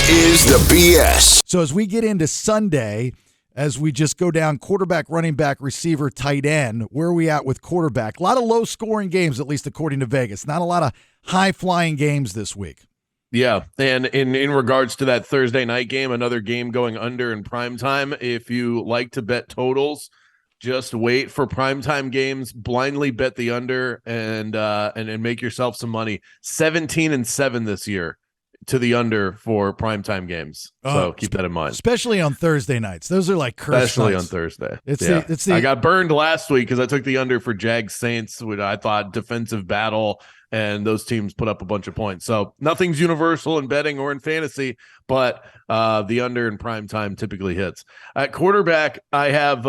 is the BS. So as we get into Sunday, as we just go down quarterback, running back, receiver, tight end, where are we at with quarterback? A lot of low-scoring games, at least according to Vegas. Not a lot of high-flying games this week. Yeah, and in regards to that Thursday night game, another game going under in primetime, if you like to bet totals, just wait for primetime games, blindly bet the under, and make yourself some money. 17-7 this year to the under for primetime games. So keep that in mind. Especially on Thursday nights. Those are like cursed Especially nights. on Thursday. It's I got burned last week because I took the under for Jags Saints, which I thought defensive battle, and those teams put up a bunch of points. So nothing's universal in betting or in fantasy, but the under in primetime typically hits. At quarterback, I have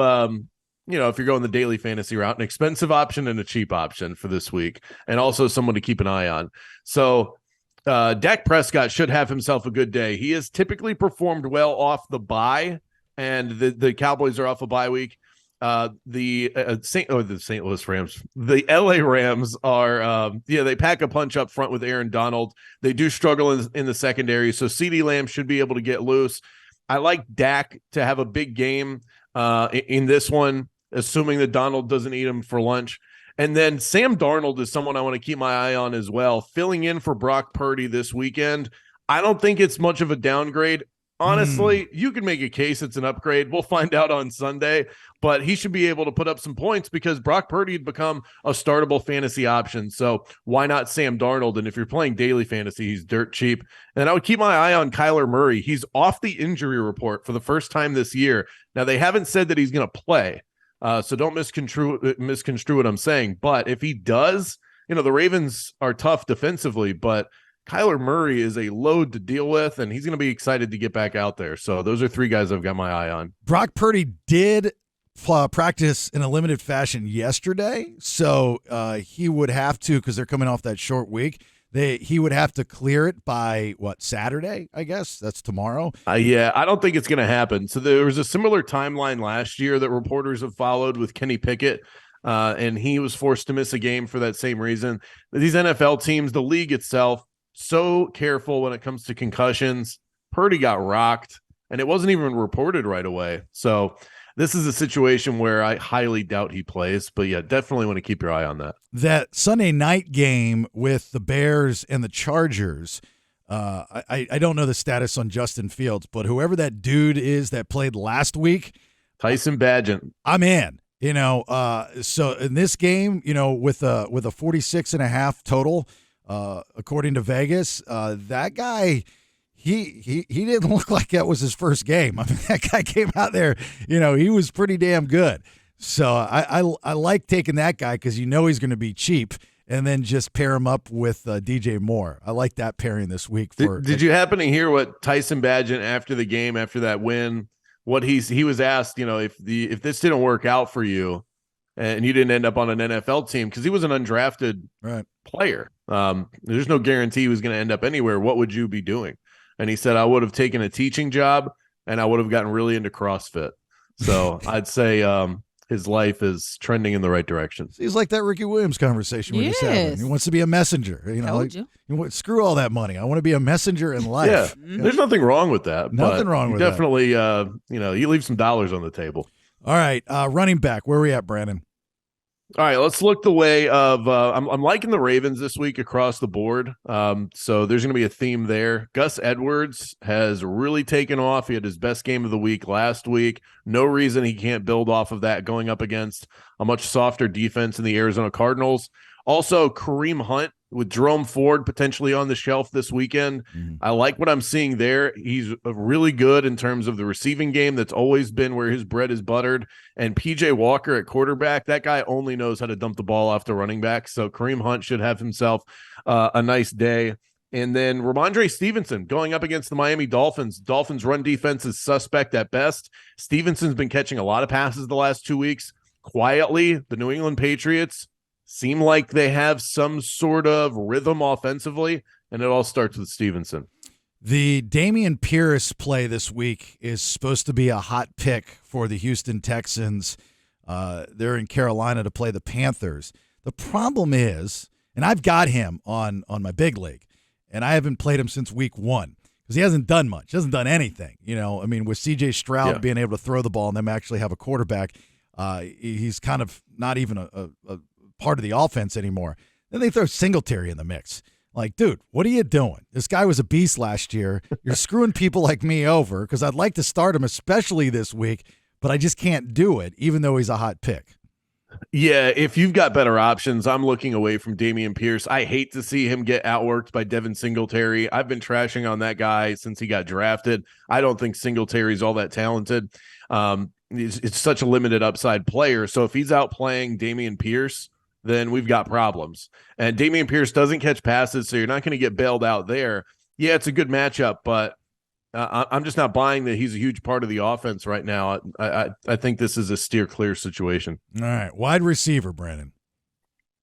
if you're going the daily fantasy route, an expensive option and a cheap option for this week, and also someone to keep an eye on. So Dak Prescott should have himself a good day. He has typically performed well off the bye, and the Cowboys are off a bye week. The St. Louis Rams, the LA Rams are, they pack a punch up front with Aaron Donald. They do struggle in the secondary, so CeeDee Lamb should be able to get loose. I like Dak to have a big game in this one, assuming that Donald doesn't eat him for lunch. And then Sam Darnold is someone I want to keep my eye on as well, filling in for Brock Purdy this weekend. I don't think it's much of a downgrade. Honestly, you can make a case it's an upgrade. We'll find out on Sunday, but he should be able to put up some points because Brock Purdy had become a startable fantasy option. So why not Sam Darnold? And if you're playing daily fantasy, he's dirt cheap. And I would keep my eye on Kyler Murray. He's off the injury report for the first time this year. Now, they haven't said that he's going to play. So don't misconstrue what I'm saying. But if he does, the Ravens are tough defensively, but Kyler Murray is a load to deal with, and he's going to be excited to get back out there. So those are three guys I've got my eye on. Brock Purdy did practice in a limited fashion yesterday, so he would have to, because they're coming off that short week, he would have to clear it by, Saturday, I guess? That's tomorrow? Yeah, I don't think it's going to happen. So there was a similar timeline last year that reporters have followed with Kenny Pickett, and he was forced to miss a game for that same reason. These NFL teams, the league itself, so careful when it comes to concussions. Purdy got rocked, and it wasn't even reported right away. So this is a situation where I highly doubt he plays. But, yeah, definitely want to keep your eye on that. That Sunday night game with the Bears and the Chargers, I don't know the status on Justin Fields, but whoever that dude is that played last week. Tyson Bagent. I'm in. So in this game, with a 46.5 total, according to Vegas, that guy, he didn't look like that was his first game. I mean, that guy came out there, he was pretty damn good. So I like taking that guy because he's going to be cheap, and then just pair him up with DJ Moore. I like that pairing this week. Did you happen to hear what Tyson Bagent after the game, after that win, what he was asked, if this didn't work out for you and you didn't end up on an NFL team, because he was an undrafted player. There's no guarantee he was going to end up anywhere. What would you be doing? And he said, I would have taken a teaching job, and I would have gotten really into CrossFit. So I'd say his life is trending in the right direction. He's like that Ricky Williams conversation we just had. He wants to be a messenger. Screw all that money. I want to be a messenger in life. Yeah, there's nothing wrong with that. Nothing wrong with definitely, that. Definitely, you leave some dollars on the table. All right, running back. Where are we at, Brandon? All right, let's look the way of I'm liking the Ravens this week across the board. So there's going to be a theme there. Gus Edwards has really taken off. He had his best game of the week last week. No reason he can't build off of that going up against a much softer defense in the Arizona Cardinals. Also, Kareem Hunt with Jerome Ford potentially on the shelf this weekend. I like what I'm seeing there. He's really good in terms of the receiving game. That's always been where his bread is buttered. And PJ Walker at quarterback, that guy only knows how to dump the ball off the running back. So Kareem Hunt should have himself a nice day. And then Ramondre Stevenson going up against the Miami Dolphins. Dolphins run defense is suspect at best. Stevenson's been catching a lot of passes the last 2 weeks. Quietly, the New England Patriots seem like they have some sort of rhythm offensively, and it all starts with Stevenson. The Dameon Pierce play this week is supposed to be a hot pick for the Houston Texans. They're in Carolina to play the Panthers. The problem is, and I've got him on my big league, and I haven't played him since week 1 because he hasn't done much. He hasn't done anything. I mean, with C.J. Stroud being able to throw the ball and them actually have a quarterback, he's kind of not even a part of the offense anymore. Then they throw Singletary in the mix. Like, dude, what are you doing? This guy was a beast last year. You're screwing people like me over because I'd like to start him, especially this week, but I just can't do it, even though he's a hot pick. Yeah, if you've got better options, I'm looking away from Dameon Pierce. I hate to see him get outworked by Devin Singletary. I've been trashing on that guy since he got drafted. I don't think Singletary's all that talented. It's such a limited upside player. So if he's out playing Dameon Pierce, then we've got problems. And Dameon Pierce doesn't catch passes, so you're not going to get bailed out there. Yeah, it's a good matchup, but I'm just not buying that he's a huge part of the offense right now. I think this is a steer clear situation. All right, wide receiver, Brandon.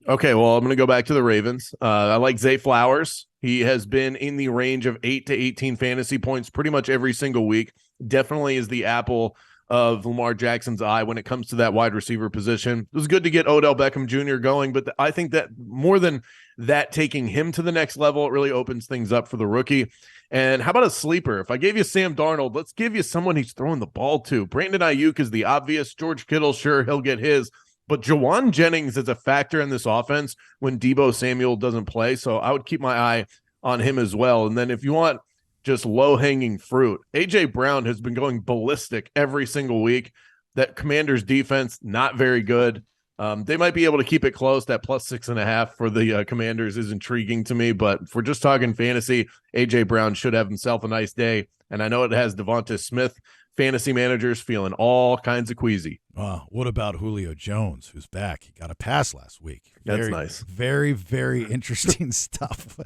Okay, well, I'm going to go back to the Ravens. I like Zay Flowers. He has been in the range of 8 to 18 fantasy points pretty much every single week. Definitely is the apple of Lamar Jackson's eye when it comes to that wide receiver position. It was good to get Odell Beckham Jr. going, but I think that more than that, taking him to the next level, it really opens things up for the rookie. And how about a sleeper? If I gave you Sam Darnold, let's give you someone he's throwing the ball to. Brandon Ayuk is the obvious. George Kittle, sure, he'll get his. But Jawan Jennings is a factor in this offense when Deebo Samuel doesn't play, so I would keep my eye on him as well. And then if you want just low-hanging fruit, A.J. Brown has been going ballistic every single week. That Commanders defense, not very good. They might be able to keep it close. That plus 6.5 for the Commanders is intriguing to me. But if we're just talking fantasy, A.J. Brown should have himself a nice day. And I know it has Devonta Smith fantasy managers feeling all kinds of queasy. What about Julio Jones, who's back? He got a pass last week. That's nice. Very, very interesting stuff.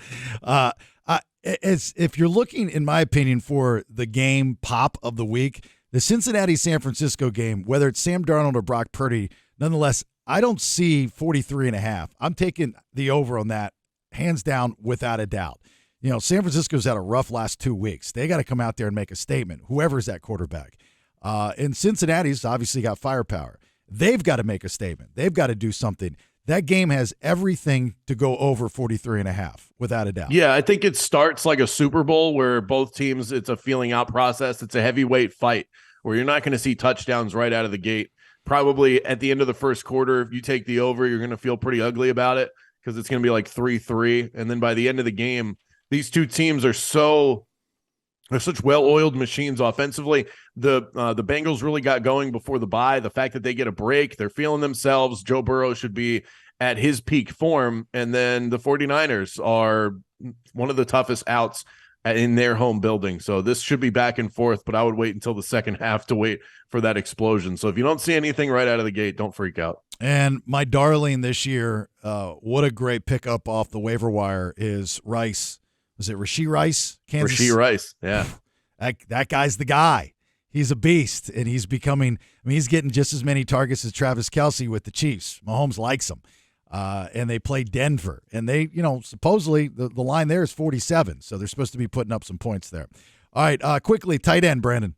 If you're looking, in my opinion, for the game pop of the week, the Cincinnati-San Francisco game, whether it's Sam Darnold or Brock Purdy, nonetheless, I don't see 43.5. I'm taking the over on that, hands down, without a doubt. San Francisco's had a rough last 2 weeks. They got to come out there and make a statement, whoever's that quarterback. And Cincinnati's obviously got firepower. They've got to make a statement. They've got to do something. That game has everything to go over 43.5, without a doubt. Yeah, I think it starts like a Super Bowl where both teams, it's a feeling out process. It's a heavyweight fight where you're not going to see touchdowns right out of the gate. Probably at the end of the first quarter, if you take the over, you're going to feel pretty ugly about it because it's going to be like 3-3. And then by the end of the game, these two teams are they're such well-oiled machines offensively. The Bengals really got going before the bye. The fact that they get a break, they're feeling themselves. Joe Burrow should be at his peak form. And then the 49ers are one of the toughest outs in their home building. So this should be back and forth, but I would wait until the second half to wait for that explosion. So if you don't see anything right out of the gate, don't freak out. And my darling this year, what a great pickup off the waiver wire is Rice. Was it Rashee Rice? Rashee Rice, yeah. That guy's the guy. He's a beast, and he's becoming – he's getting just as many targets as Travis Kelce with the Chiefs. Mahomes likes him. And they play Denver. And they, supposedly the line there is 47, so they're supposed to be putting up some points there. All right, quickly, tight end, Brandon.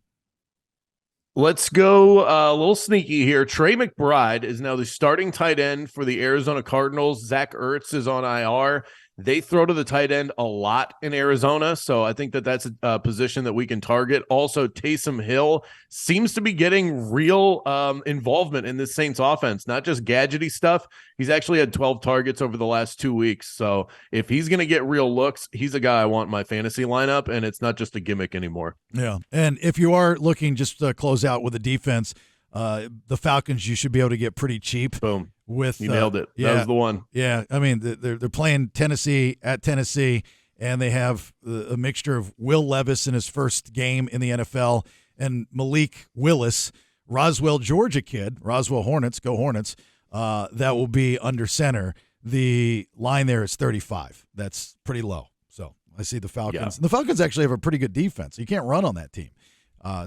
Let's go a little sneaky here. Trey McBride is now the starting tight end for the Arizona Cardinals. Zach Ertz is on IR. They throw to the tight end a lot in Arizona, so I think that that's a position that we can target. Also, Taysom Hill seems to be getting real involvement in this Saints offense, not just gadgety stuff. He's actually had 12 targets over the last 2 weeks, so if he's going to get real looks, he's a guy I want in my fantasy lineup, and it's not just a gimmick anymore. Yeah, and if you are looking just to close out with a defense, the Falcons you should be able to get pretty cheap. Boom. You nailed it. Yeah, that was the one. Yeah, they're playing Tennessee at Tennessee, and they have a mixture of Will Levis in his first game in the NFL and Malik Willis, Roswell, Georgia kid, Roswell Hornets, go Hornets, that will be under center. The line there is 35. That's pretty low. So I see the Falcons. Yeah. And the Falcons actually have a pretty good defense. You can't run on that team.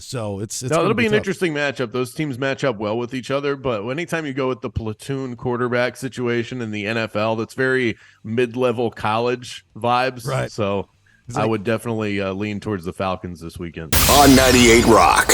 So it'll be an interesting matchup. Those teams match up well with each other, but anytime you go with the platoon quarterback situation in the NFL, that's very mid-level college vibes. Right. So I would definitely lean towards the Falcons this weekend. On 98 Rock.